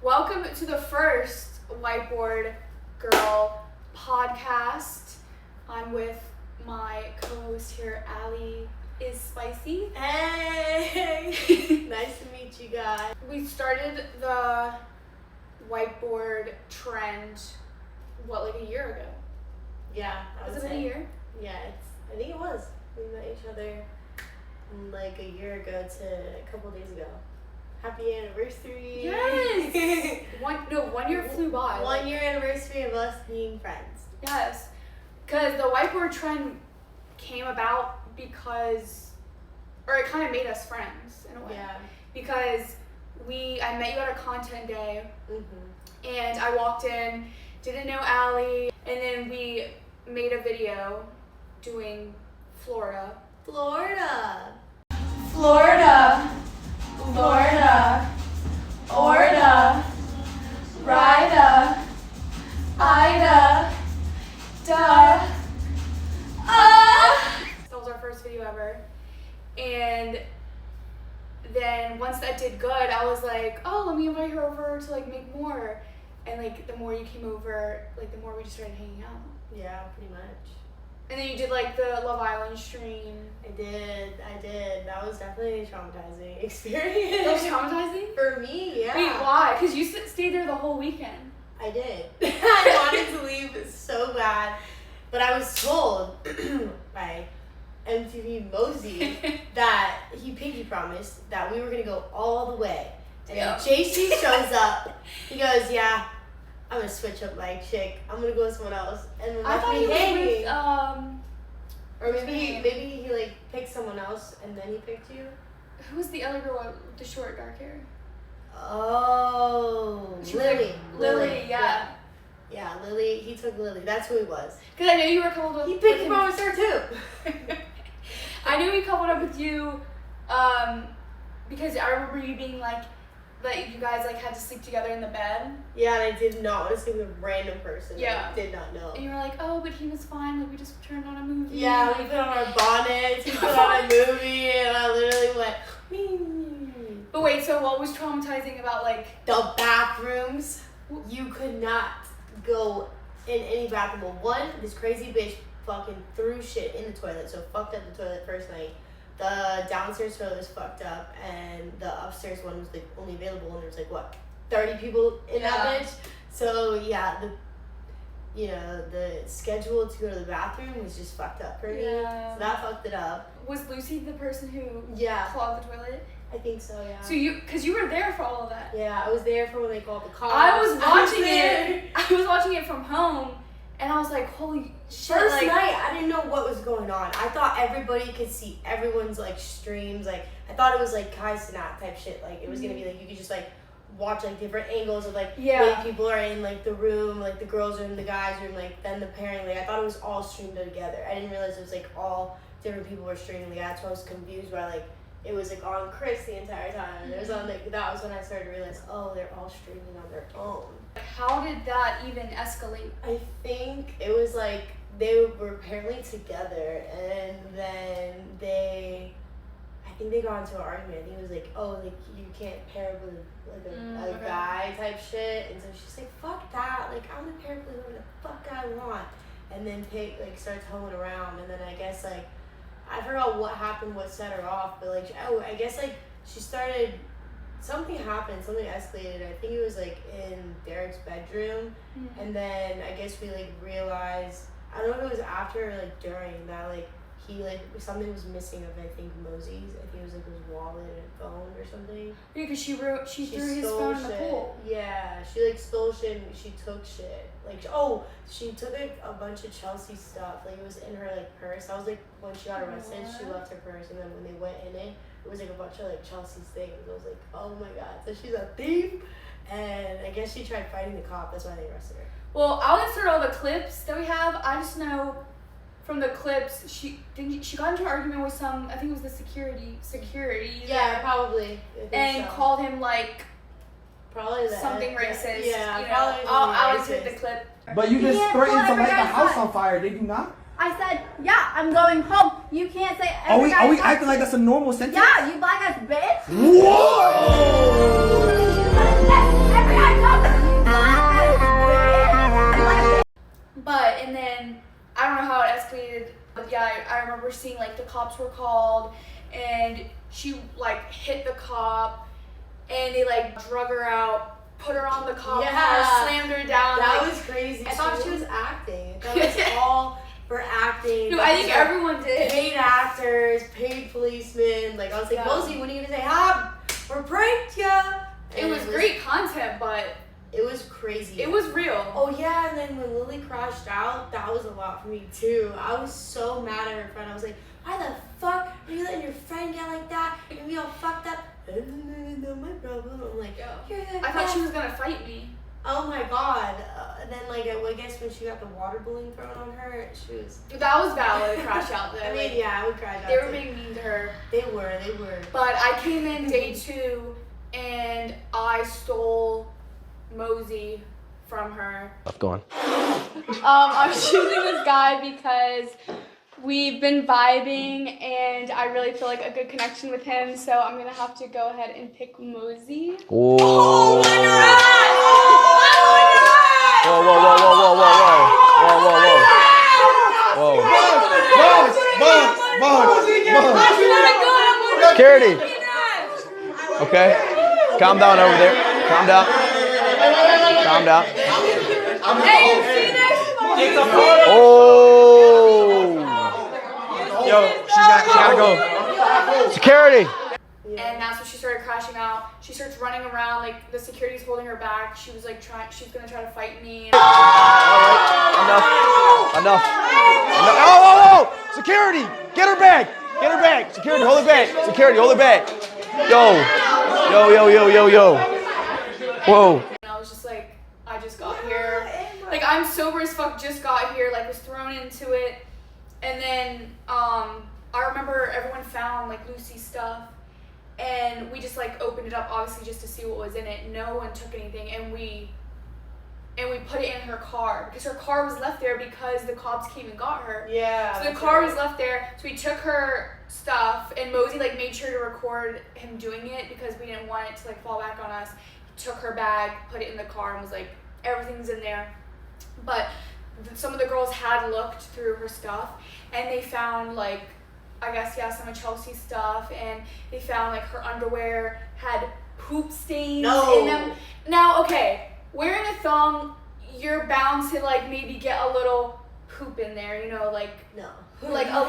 Welcome to the first Whiteboard Girl podcast. I'm with my co-host here, Allie is Spicy. Hey! Nice to meet you guys. We started the whiteboard trend, like a year ago? Yeah, Has it been a year? Yeah, I think it was. We met each other like a year ago to a couple days ago. Happy anniversary! Yes! One year flew by. 1 year anniversary of us being friends. Yes, because the whiteboard trend came about because, or it kind of made us friends in a way. Yeah. Because I met you at a content day, and I walked in, didn't know Allie, and then we made a video doing Florida. Florida, Orda, Rida, Ida, da, That was our first video ever. And then once that did good, I was like, oh, let me invite her over to like make more. And like the more you came over, like the more we just started hanging out. Yeah, pretty much. And then you did like the Love Island stream. I did. That was definitely a traumatizing experience. That was traumatizing? For me, yeah. Wait, why? Because you stayed there the whole weekend. I did. I wanted to leave so bad, but I was told by MTV Mosey that he pinky promised that we were gonna go all the way. And then JC shows up. He goes, "Yeah, I'm gonna switch up my chick. I'm gonna go with someone else." And then I thought he hanging. was with, Or maybe he like picked someone else and then he picked you. who was the other girl with the short dark hair? Oh, Lily, yeah. Yeah, Lily. He took Lily. That's who he was. Because I know you were coupled with. He picked promised her too. I knew he coupled up with you, because I remember you being like you guys like had to sleep together in the bed. Yeah, and I did not want to sleep with a random person. Yeah. I did not know. And you were like, oh, but he was fine. Like we just turned on a movie. Yeah, we put on our bonnets. We put on a movie, and I literally went. But wait, so what was traumatizing about like The bathrooms? You could not go in any bathroom. Well, one, this crazy bitch fucking threw shit in the toilet, so fucked up the toilet first night. The downstairs toilet was fucked up, and the upstairs one was like only available, and there was like what, 30 people in that bitch. So yeah, the schedule to go to the bathroom was just fucked up for me. Yeah. So that fucked it up. Was Lucy the person who clogged the toilet? I think so, yeah. So because you were there for all of that. Yeah, I was there for when they called the cops. I was watching it from home, and I was like, holy shit. First night, I didn't know what was going on. I thought everybody could see everyone's like streams. Like I thought it was like Kai Cenat type shit. Like it was gonna be like you could just like watch like different angles of like when people are in like the room, like the girls room, the guys room, like then the pairing. Like I thought it was all streamed together. I didn't realize it was like all different people were streaming. Like that's why I was confused by like it was like on Chris the entire time. It was on like that was when I started to realize, oh, they're all streaming on their own. How did that even escalate? I think it was like they were apparently together, and then I think they got into an argument. I think it was like, oh, like you can't pair up with like a guy type shit, and so she's like, fuck that, like I'm gonna pair up with whoever the fuck I want, and then starts hoeing around, and then I guess like I forgot what happened, what set her off, but like I guess like she started. Something happened, something escalated. I think it was like in Derek's bedroom, and then I guess we like realized, I don't know if it was after or like during that, like he like something was missing of I think Mosey's. I think it was like his wallet and phone or something. Yeah, because she threw his phone in the pool. Yeah, she like stole shit and she took shit. Like she took like a bunch of Chelsea stuff. Like it was in her like purse. I was like when she got arrested, she left her purse, and then when they went in it was like a bunch of like Chelsea's things. I was like, oh my god, so she's a thief. And I guess she tried fighting the cop. That's why they arrested her. Well, I'll insert all the clips that we have. I just know from the clips she got into an argument with some, I think it was the security. Yeah, probably. And called him like probably something racist. Yeah, you probably. know. I'll insert the clip. But you just threatened to light the house on fire, did you not? I said, yeah, I'm going home. You can't say Are we acting like that's a normal sentence? Yeah, you black ass bitch. Whoa! Every guy remember seeing like the cops were called, and she like hit the cop, and they like drug her out, put her on the cop car, slammed her down. That like, was crazy. I thought she was acting. That was all for acting. No, I think everyone did. Paid actors, paid policemen. Like I was like, Mosey, when are you gonna say, we're pranked ya? It was great content, but it was crazy. it was real. Oh yeah, and then when Lily crashed out, that was a lot for me too. I was so mad at her friend. I was like, why the fuck are you letting your friend get like that? You're gonna be all fucked up. No, my problem. I'm like, I thought she was gonna fight me. Oh my god. And then like I guess when she got the water balloon thrown on her, she was. That was valid to crash out there. I mean, yeah, I would crash out. They were being mean to her. They were. But I came in day 2 and I stole Mosey from her. Go on. I'm choosing this guy because we've been vibing and I really feel like a good connection with him, so I'm gonna have to go ahead and pick Mosey. Oh my god! Whoa, whoa, whoa, whoa, whoa, whoa, whoa, whoa, whoa. Whoa. Security. Okay. Calm down over there. Calm down. Calm down. Hey, you see this? Oh. Yo, she gotta go. Security. And that's when she started crashing out. She starts running around, like the security's holding her back. She was like she's gonna try to fight me. All right, enough. Oh! Security, get her back. Security, hold her back. Security, hold her back. Yo. Whoa. And I was just like, I just got here. Like I'm sober as fuck, just got here, like was thrown into it. And then I remember everyone found like Lucy's stuff. And we just like opened it up, obviously just to see what was in it. No one took anything, and we put it in her car because her car was left there because the cops came and got her. Yeah. So the car was left there. So we took her stuff, and Mosey like made sure to record him doing it because we didn't want it to like fall back on us. He took her bag, put it in the car, and was like, everything's in there. But some of the girls had looked through her stuff, and they found like, I guess, some of Chelsea's stuff, and they found like her underwear had poop stains in them. Now, okay, wearing a thong, you're bound to like maybe get a little poop in there, you know, like no, like a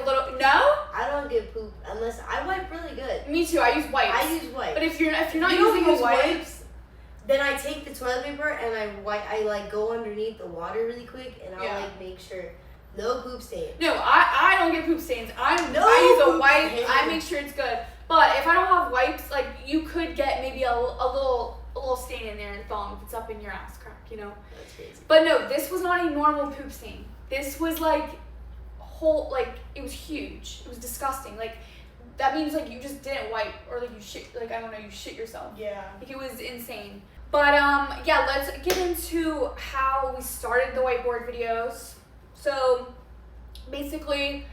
little. No, I don't get poop unless I wipe really good. Me too. I use wipes. But if you're not using wipes, then I take the toilet paper and I like go underneath the water really quick, and I'll like make sure. No poop stains. No, I don't get poop stains. I use a wipe. I make sure it's good. But if I don't have wipes, like you could get maybe a little stain in there in the thong if it's up in your ass crack, you know. That's crazy. But no, this was not a normal poop stain. This was like it was huge. It was disgusting. Like that means like you just didn't wipe or like you shit you shit yourself. Yeah. Like it was insane. But yeah, let's get into how we started the whiteboard videos. So basically,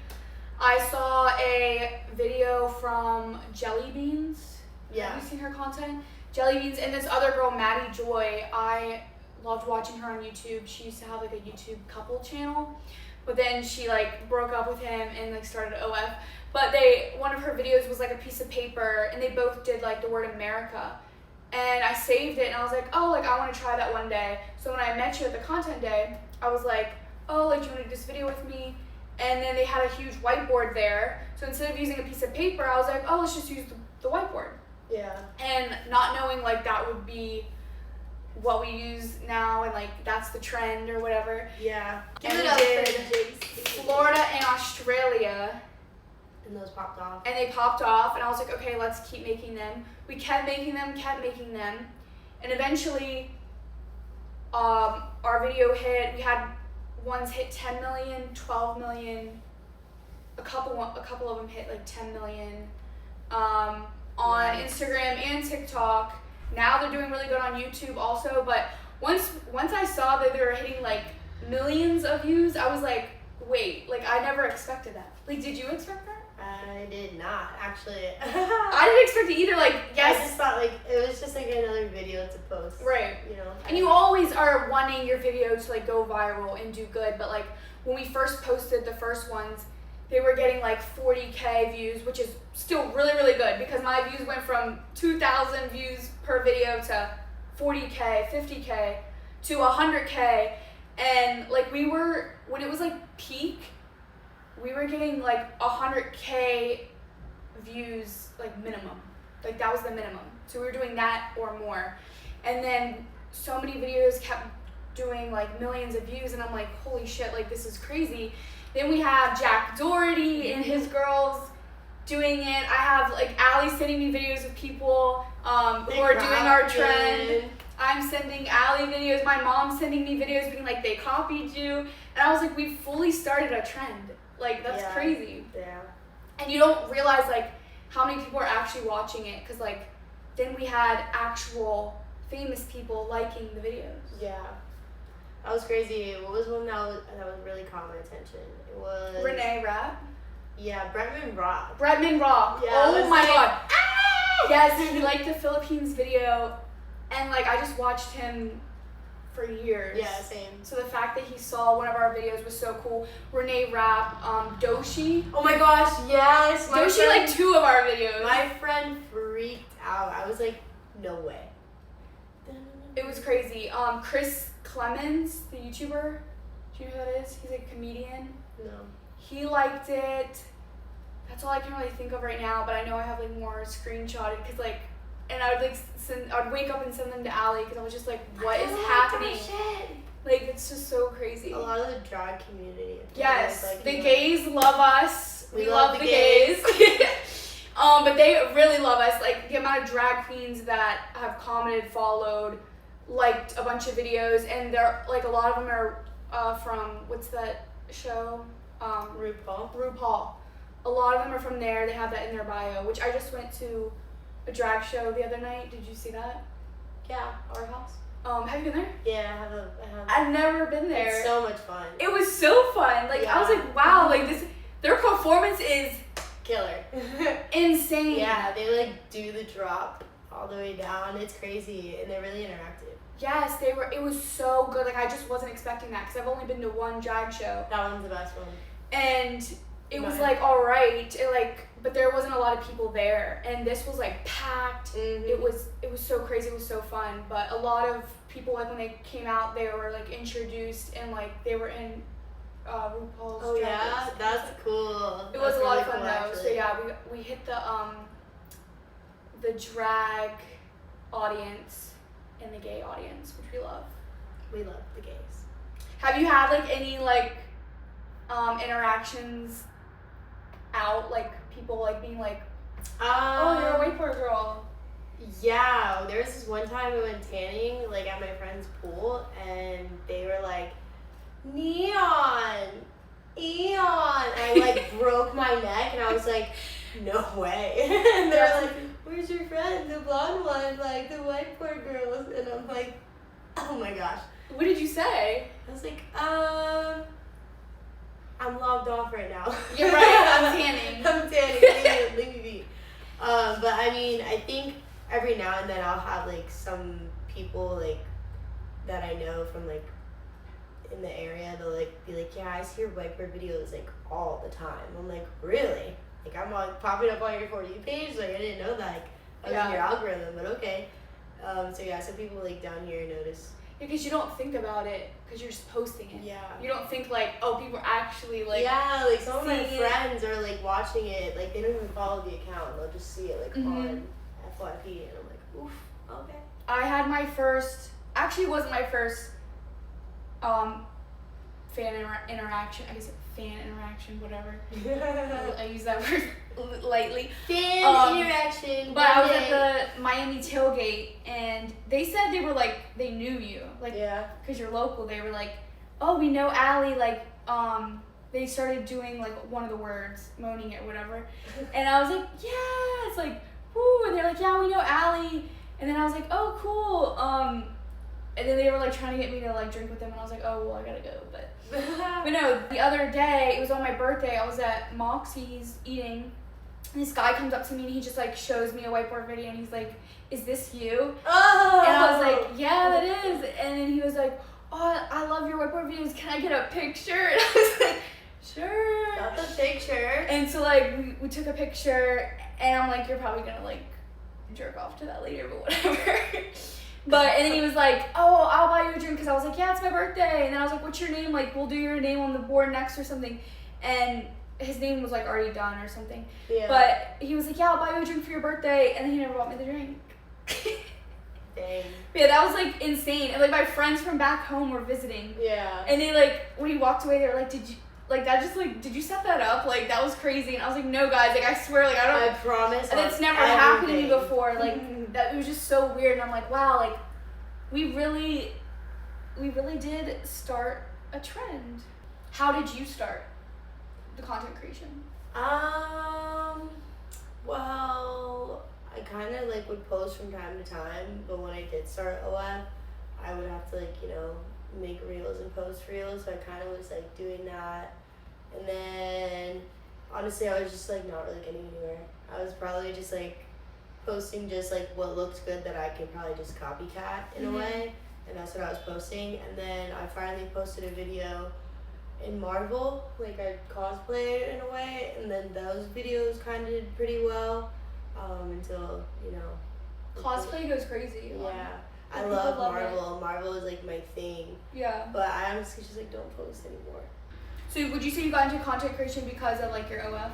I saw a video from Jelly Beans. Yeah. Have you seen her content? Jelly Beans and this other girl, Maddie Joy. I loved watching her on YouTube. She used to have like a YouTube couple channel, but then she like broke up with him and like started OF. But one of her videos was like a piece of paper, and they both did like the word America. And I saved it, and I was like, oh, like I want to try that one day. So when I met you at the content day, I was like, oh, like, do you want to do this video with me? And then they had a huge whiteboard there. So instead of using a piece of paper, I was like, oh, let's just use the whiteboard. Yeah. And not knowing, like, that would be what we use now, and, like, that's the trend or whatever. Yeah. And we did Florida and Australia. And those popped off. And they popped off, and I was like, okay, let's keep making them. We kept making them. And eventually, our video hit. We had ones hit 10 million, 12 million. A couple of them hit like 10 million on Instagram and TikTok. Now they're doing really good on YouTube also. But once I saw that they were hitting like millions of views, I was like, wait, like I never expected that. Like, did you expect that? I did not, actually. I didn't expect it either. Like, yes. I just thought like it was just like another video to post. Right. You know. And you always are wanting your video to like go viral and do good, but like when we first posted the first ones, they were getting like 40K views, which is still really, really good because my views went from 2,000 views per video to 40K, 50K to 100K. And like we were, when it was like peak, we were getting like 100K views like minimum. Like that was the minimum. So we were doing that or more. And then so many videos kept doing like millions of views and I'm like, holy shit, like this is crazy. Then we have Jack Doherty and his girls doing it. I have like Allie sending me videos of people who are doing our trend. I'm sending Allie videos. My mom's sending me videos being like, they copied you. And I was like, we fully started a trend. Like, that's crazy. Yeah. And you don't realize like how many people are actually watching it because like then we had actual famous people liking the videos. Yeah. That was crazy. What was one that was really caught my attention? It was Renee Rapp. Yeah, Bretman Rock. Bretman Rock. Yeah, oh my like, god. Yes, he liked the Philippines video, and like I just watched him for years. Yeah, same. So the fact that he saw one of our videos was so cool. Renee Rapp, Doshi. Oh my gosh, yes. Doshi liked 2 of our videos. My friend freaked out. I was like, no way. It was crazy. Chris Clemens, the YouTuber. Do you know who that is? He's a comedian. No. He liked it. That's all I can really think of right now, but I know I have like more screenshotted because like, and I would like I'd wake up and send them to Allie because I was just like, what is happening? Like it's just so crazy. A lot of the drag community. Yes, like, the gays love us. We love the gays. But they really love us. Like the amount of drag queens that have commented, followed, liked a bunch of videos, and they're like a lot of them are from what's that show? RuPaul. A lot of them are from there. They have that in their bio, which I just went to a drag show the other night. Did you see that? Yeah, our house. Have you been there? Yeah, I have. I've never been there. It's so much fun. It was so fun. Like I was like, wow, like their performance is killer. insane. Yeah, they like do the drop all the way down. It's crazy, and they're really interactive. Yes, they were. It was so good. Like I just wasn't expecting that because I've only been to one drag show. That one's the best one. And it was like all right. But there wasn't a lot of people there, and this was like packed. Mm-hmm. It was so crazy. It was so fun. But a lot of people, like when they came out, they were like introduced and like they were in RuPaul's. Oh Drag yeah, Race. that's cool. It was a lot of fun cool, though. actually. So yeah, we hit the drag audience and the gay audience, which we love. We love the gays. Have you had like any like interactions out, like people like being like, oh, you're a whiteboard girl? Yeah, there was this one time we went tanning like at my friend's pool, and they were like, Neon. I like broke my neck, and I was like, no way. And they were like, where's your friend, the blonde one, like the whiteboard girls? And I'm like, oh my gosh. What did you say? I was like, I'm logged off right now. You're right, I'm tanning. I'm tanning, leave me be. But I mean, I think every now and then I'll have like some people like that I know from like in the area, they'll like be like, yeah, I see your whiteboard videos like all the time. I'm like, really? Like I'm like popping up on your For You page? Like I didn't know that. Like, I was in your algorithm, but okay. So yeah, some people like down here notice. Because you don't think about it, because you're just posting it. Yeah. You don't think like, oh, people are actually like. Yeah, like some of my seeing friends are like watching it, like they don't even follow the account, they'll just see it like on FYP, and I'm like, oof, okay. I had my first, actually it wasn't my first interaction, I guess fan interaction, whatever. I use that word lightly. Fan interaction. But I was at the Miami tailgate, and they said they were like, they knew you, like, because you're local. They were like, oh, we know Allie, like, they started doing like one of the words, moaning it or whatever, and I was like, yeah, it's like, woo, and they're like, yeah, we know Allie, and then I was like, oh, cool, and then they were like trying to get me to like drink with them, and I was like, oh, well, I gotta go, but no, the other day, it was on my birthday, I was at Moxie's eating, and this guy comes up to me and he just like shows me a whiteboard video, and he's like, is this you? Oh! And I was like, yeah, that is. And then he was like, oh, I love your whiteboard videos, can I get a picture? And I was like, Sure. Got the picture. And so like we took a picture, and I'm like, you're probably gonna like jerk off to that later, but whatever. But and then he was like, oh, I'll buy you a drink, because I was like, yeah, it's my birthday. And then I was like, what's your name? Like, we'll do your name on the board next or something. And his name was like already done or something. Yeah. But he was like, yeah, I'll buy you a drink for your birthday. And then he never bought me the drink. Dang. Yeah, that was like insane. And like my friends from back home were visiting. Yeah. And they like, when he walked away, they were like, did you set that up? Like, that was crazy. And I was like, no, guys, like, I swear, like, I promise. and it's never happened to me before. Like, that it was just so weird. And I'm like, wow, like, we really did start a trend. How did you start the content creation? Well, I kind of like would post from time to time, but when I did start OF, I would have to like, make reels and post reels, so I kind of was like doing that. And then honestly, I was just like not really getting anywhere. I was probably just like posting just like what looked good that I could probably just copycat in a way, and that's what I was posting. And then I finally posted a video in Marvel, like I cosplayed in a way, and then those videos kind of did pretty well until Cosplay goes crazy. Yeah, I People love love Marvel. Marvel is like my thing. Yeah. But I honestly just like don't post anymore. So would you say you got into content creation because of like your OF?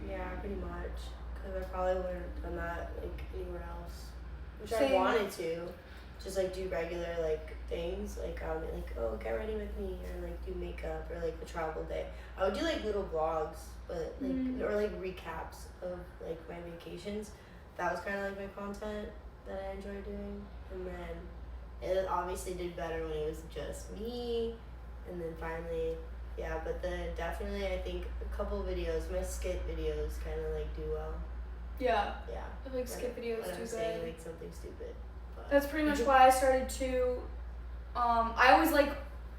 Yeah, pretty much. Because I probably wouldn't have done that like anywhere else. Which Same. I wanted to. Just like do regular like things. Like oh, get ready with me, or like do makeup, or like the travel day. I would do like little vlogs, but like or like recaps of like my vacations. That was kind of like my content that I enjoyed doing. And then it obviously did better when it was just me. And then finally, yeah, but then definitely I think a couple videos, my skit videos kind of like do well. Yeah. Yeah. I feel like skit videos when do I'm saying good. like something stupid. But. That's pretty much why I started to. I always like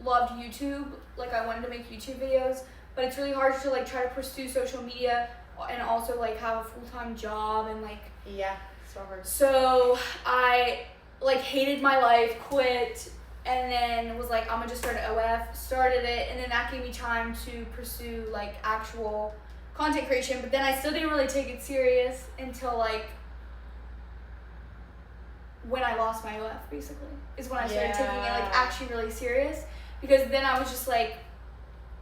loved YouTube. Like I wanted to make YouTube videos, but it's really hard to like try to pursue social media and also like have a full-time job and like. Yeah, so hard. So I like hated my life, quit, and then was like, I'm gonna just start an OF. Started it, and then that gave me time to pursue like actual content creation. But then I still didn't really take it serious until like when I lost my OF, basically, is when I started taking it like actually really serious. Because then I was just like,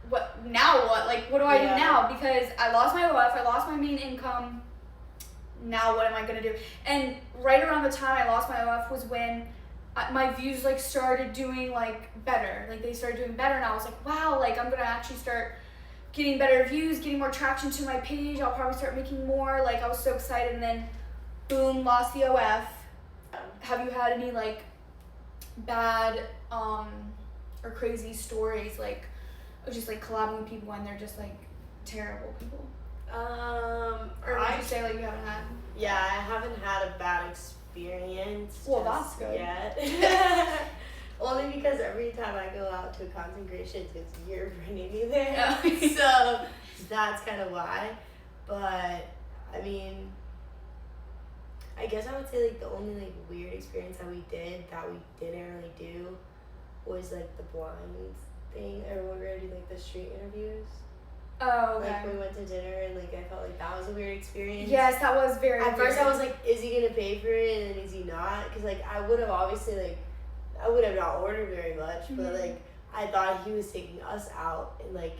what now? What like what do I do now? Because I lost my OF, I lost my main income. Now what am I gonna do? And right around the time I lost my OF was when my views like started doing like better. Like they started doing better, and I was like, wow, like I'm gonna actually start getting better views, getting more traction to my page. I'll probably start making more. Like I was so excited, and then boom, lost the OF. Have you had any like bad or crazy stories like of just like collabing with people and they're just like terrible people? Or would you say like you haven't had? Yeah, I haven't had a bad experience. Well, that's good. Yet. Only because every time I go out to a content creation, it's you're bringing me there. So that's kind of why. But I mean, I guess I would say like the only like weird experience that we didn't really do was like the blind thing. I remember we were doing like the street interviews. Oh, okay. Like we went to dinner and like I felt like that was a weird experience. Yes, that was very At weird. first I was like, is he gonna pay for it and then is he not? Because like I would have obviously like, I would have not ordered very much, but like I thought he was taking us out and like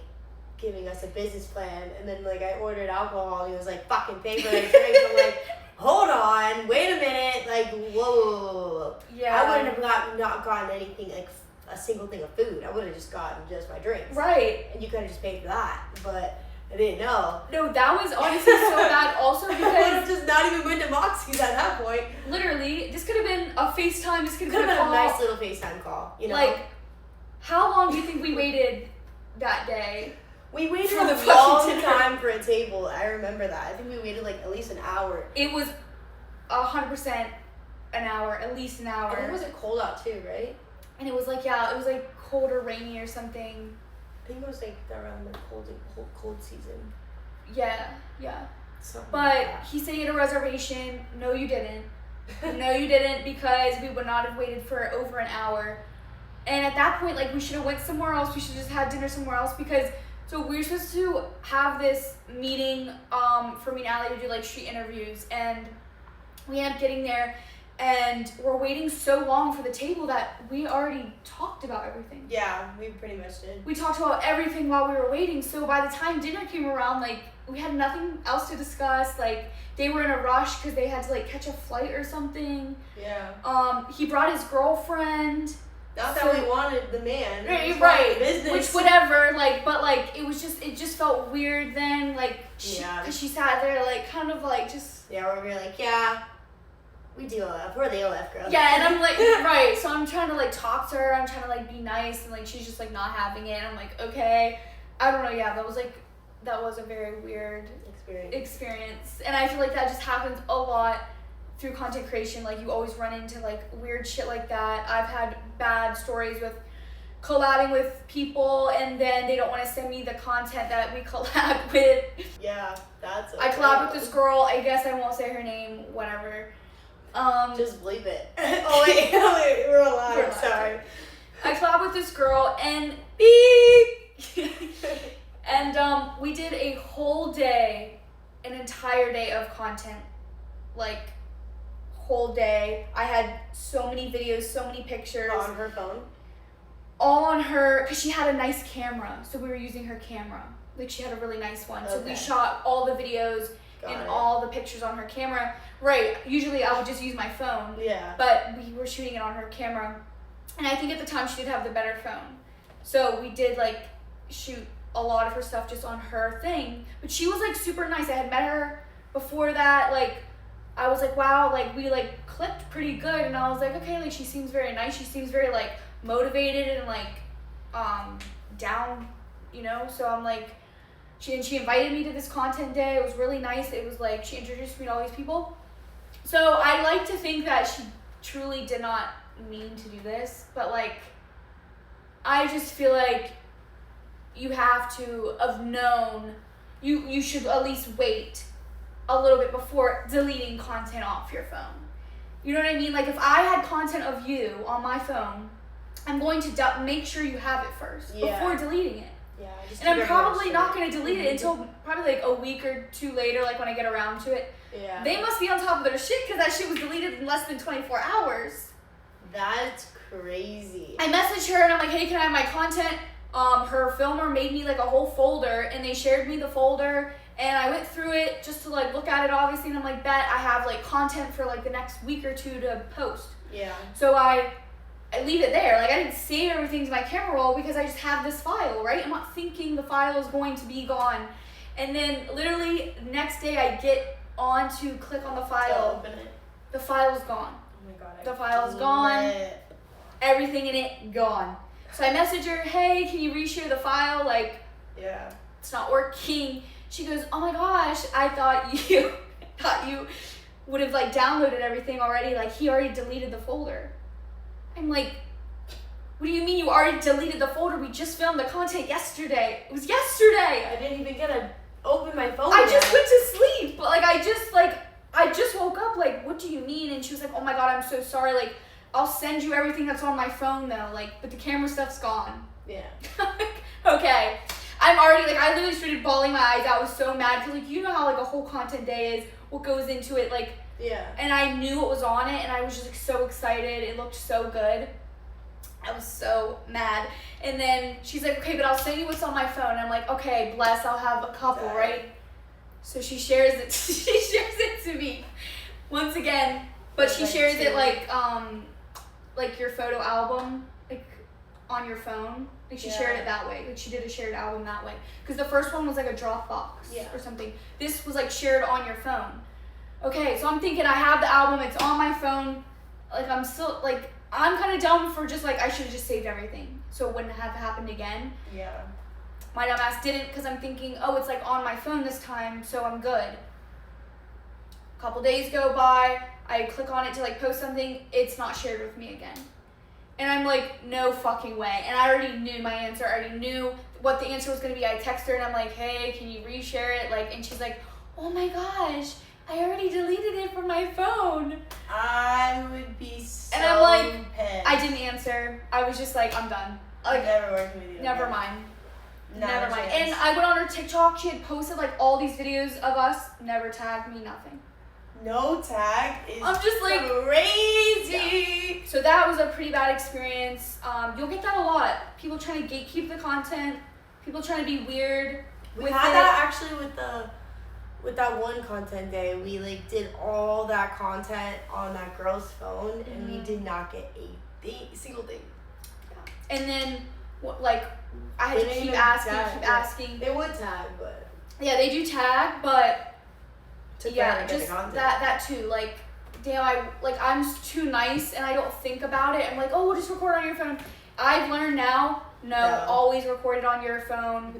giving us a business plan, and then like I ordered alcohol and he was like, fucking pay for the drinks. I'm like, hold on, wait a minute, like whoa. Yeah. I wouldn't have not gotten anything like a single thing of food. I would have just gotten just my drinks. Right. And you could have just paid for that, but I didn't know. No, that was honestly so bad. Also I would have because just not even went to Moxie's at that point. literally, this could have been a FaceTime. This could have Could been have a been call. a nice little FaceTime call, you know. Like, how long do you think we waited that day? We waited for the a fucking long dinner. time for a table. I remember that. I think we waited like at least an hour. It was 100% an hour, at least an hour. And it wasn't cold out too, right? And it was like, yeah, it was like cold or rainy or something. I think it was like around the cold season. Yeah, yeah. Something But like that. he said he had a reservation. No, you didn't. No, you didn't, because we would not have waited for over an hour. And at that point, like, we should have went somewhere else. We should have just had dinner somewhere else, because So we were supposed to have this meeting for me and Allie to do like street interviews, and we end up getting there, and we're waiting so long for the table that we already talked about everything. Yeah, we pretty much did. We talked about everything while we were waiting, so by the time dinner came around, like, we had nothing else to discuss. Like, they were in a rush because they had to like catch a flight or something. Yeah. He brought his girlfriend. Not that we wanted the man. Right. Business. Which whatever, like, but like it just felt weird then, like, because she sat there like kind of like just. Yeah, we were like, yeah, we do OF. We're the OF girls. Yeah, and I'm like, right. So I'm trying to like talk to her. I'm trying to like be nice, and like she's just like not having it. And I'm like, okay, I don't know. Yeah, that was a very weird experience, and I feel like that just happens a lot through content creation. Like, you always run into like weird shit like that. I've had bad stories with collabing with people, and then they don't want to send me the content that we collab with. Yeah, that's. I collab with this girl. I guess I won't say her name. Whatever. Just bleep it. Oh wait, we're alive. Sorry. I collab with this girl, and beep. And we did a whole day, an entire day of content, like, whole day. I had so many videos, so many pictures. On her phone? All on her, because she had a nice camera, so we were using her camera. Like, she had a really nice one. Okay. So we shot all the videos all the pictures on her camera. Right, usually I would just use my phone. Yeah. But we were shooting it on her camera. And I think at the time she did have the better phone. So we did, like, shoot a lot of her stuff just on her thing. But she was like super nice. I had met her before that. Like, I was like, wow, like, we like clicked pretty good. And I was like, okay, like, she seems very nice. She seems very like motivated and like down, you know. So I'm like, she invited me to this content day. It was really nice. It was like, she introduced me to all these people. So I like to think that she truly did not mean to do this, but like, I just feel like you have to have known, you should at least wait a little bit before deleting content off your phone. You know what I mean? Like, if I had content of you on my phone, I'm going to make sure you have it first before deleting it. Yeah, and I'm probably not going to delete it until probably like a week or two later, like when I get around to it. Yeah. They must be on top of their shit because that shit was deleted in less than 24 hours. That's crazy. I messaged her and I'm like, hey, can I have my content? Her filmer made me like a whole folder, and they shared me the folder, and I went through it just to like look at it, obviously, and I'm like, bet I have like content for like the next week or two to post. Yeah. So I leave it there. Like, I didn't save everything to my camera roll because I just have this file, right? I'm not thinking the file is going to be gone. And then literally next day I get on to click on the file. Open it. The file is gone. Oh my god. The file is gone. Everything in it gone. So I message her, hey, can you reshare the file? Like, it's not working. She goes, oh my gosh, I thought you would have like downloaded everything already. Like, he already deleted the folder. I'm like, what do you mean you already deleted the folder? We just filmed the content yesterday. It was yesterday. I didn't even get to open my phone. I just went to sleep. But like, I just woke up. Like, what do you mean? And she was like, oh my god, I'm so sorry. Like, I'll send you everything that's on my phone though. Like, but the camera stuff's gone. Yeah. Okay. I'm already, like, I literally started bawling my eyes out. I was so mad because, like, you know how, like, a whole content day is, what goes into it, like. Yeah. And I knew what was on it, and I was just, like, so excited. It looked so good. I was so mad. And then she's like, okay, but I'll send you what's on my phone. And I'm like, okay, bless, I'll have a couple, right? So she shares it. She shares it to me once again. But she shares it, like your photo album, like, on your phone. Like, she shared it that way. Like, she did a shared album that way. Because the first one was, like, a Dropbox or something. This was, like, shared on your phone. Okay, so I'm thinking I have the album. It's on my phone. Like, I'm still, like, I'm kind of dumb for just, like, I should have just saved everything so it wouldn't have happened again. Yeah. My dumb ass didn't because I'm thinking, oh, it's, like, on my phone this time, so I'm good. A couple days go by. I click on it to, like, post something. It's not shared with me again. And I'm like, no fucking way. And I already knew my answer. I already knew what the answer was going to be. I text her and I'm like, hey, can you reshare it? Like, and she's like, oh my gosh, I already deleted it from my phone. I would be so And I'm like, pissed. I didn't answer. I was just like, I'm done. Like, never working with you. Never mind. Never mind. And I went on her TikTok. She had posted like all these videos of us. Never tagged me. Nothing. No tag is I'm just like crazy. Yeah. So that was a pretty bad experience. You'll get that a lot. People trying to gatekeep the content. People trying to be weird. We had that actually with that one content day. We like did all that content on that girl's phone, and we did not get a single thing. Yeah. And then like I had to keep asking. They would tag, but yeah, they do tag, but. Yeah, just that too. Like, damn, I'm just too nice and I don't think about it. I'm like, oh, we'll just record on your phone. I've learned now, no, always record it on your phone.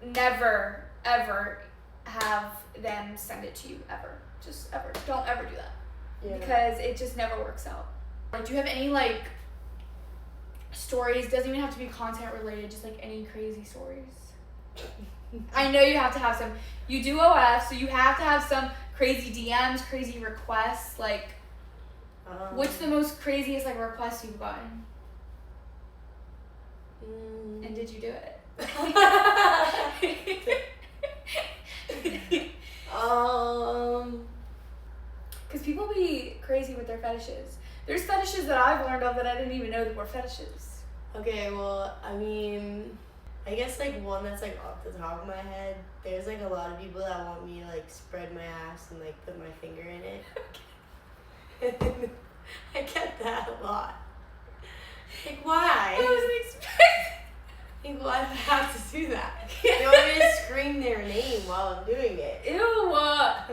Never, ever have them send it to you, ever. Just ever. Don't ever do that. Yeah. Because it just never works out. Like, do you have any, like, stories? Doesn't even have to be content related, just, like, any crazy stories. I know you have to have some. You do OF, so you have to have some crazy DMs, crazy requests. Like, what's the most craziest like request you've gotten? And did you do it? Because people be crazy with their fetishes. There's fetishes that I've learned of that I didn't even know that were fetishes. Okay, well, I mean, I guess like one that's like off the top of my head, there's like a lot of people that want me to like spread my ass and like put my finger in it. And I get that a lot. Like, why? I wasn't expecting. Like, why do I have to do that? They want me to scream their name while I'm doing it. Ew. Why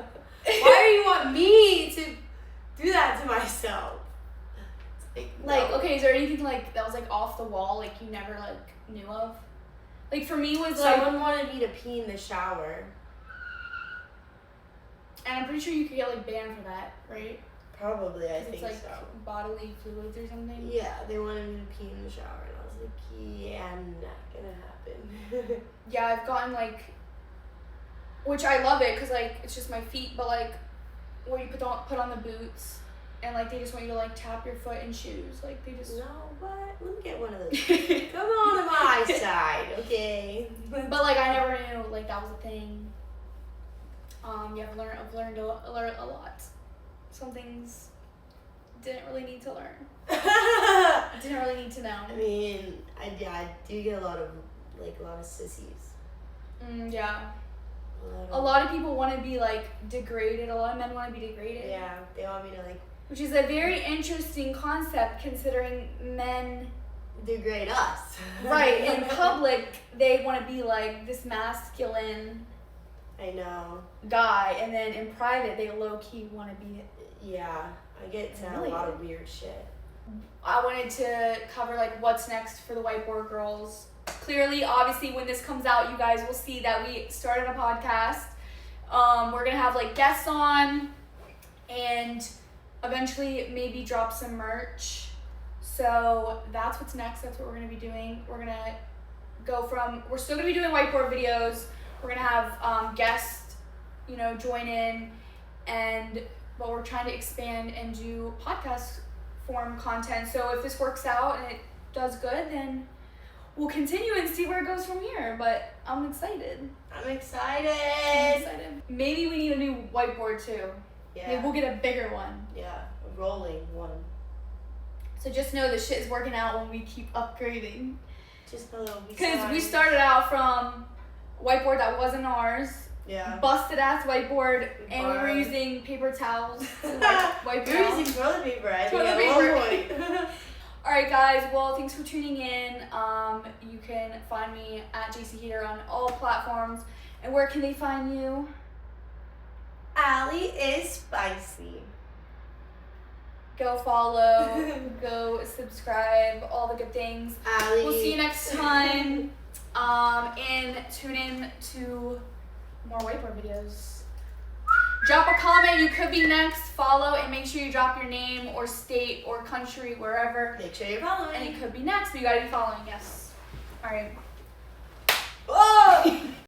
do you want me to do that to myself? Like, okay, is there anything like that was like off the wall, like you never like knew of? Like for me was like someone wanted me to pee in the shower. And I'm pretty sure you could get like banned for that, right? Probably, I think like so. Bodily fluids or something. Yeah, they wanted me to pee in the shower, and I was like, yeah, not gonna happen. Yeah, I've gotten like, which I love it because like it's just my feet, but like where you put on the boots. And, like, they just want you to, like, tap your foot in shoes. Like, they just... No, what? Let me get one of those. Come on to my side, okay? But, like, I never knew, like, that was a thing. Yeah, I've learned a lot. Some things didn't really need to learn. Didn't really need to know. I mean, I do get a lot of sissies. Yeah. A lot of people want to be, like, degraded. A lot of men want to be degraded. Yeah, they want me to, like... Which is a very interesting concept considering men degrade us. Right, in public they want to be like this masculine I know guy, and then in private they low-key want to be I get to a lot of weird shit. I wanted to cover like what's next for the Whiteboard Girls. Clearly, obviously when this comes out you guys will see that we started a podcast. We're gonna have like guests on and eventually maybe drop some merch. So that's what's next. That's what we're going to be doing. We're going to we're still going to be doing whiteboard videos. We're going to have guests, join in, but we're trying to expand and do podcast form content. So if this works out and it does good, then we'll continue and see where it goes from here. But I'm excited. I'm excited. Maybe we need a new whiteboard too. Yeah. Maybe we'll get a bigger one. Yeah, a rolling one. So just know the shit is working out when we keep upgrading. Just know because we started out from whiteboard that wasn't ours. Yeah. Busted ass whiteboard, and we were using paper towels to wipe we were using toilet paper. I think at one point. All right, guys. Well, thanks for tuning in. You can find me at JC Heater on all platforms. And where can they find you? Allie is spicy. Go follow, go subscribe, all the good things. Allie. We'll see you next time. And tune in to more whiteboard videos. Drop a comment, you could be next. Follow and make sure you drop your name or state or country, wherever. Make sure you're following. And it could be next, but you gotta be following, yes. All right. Whoa!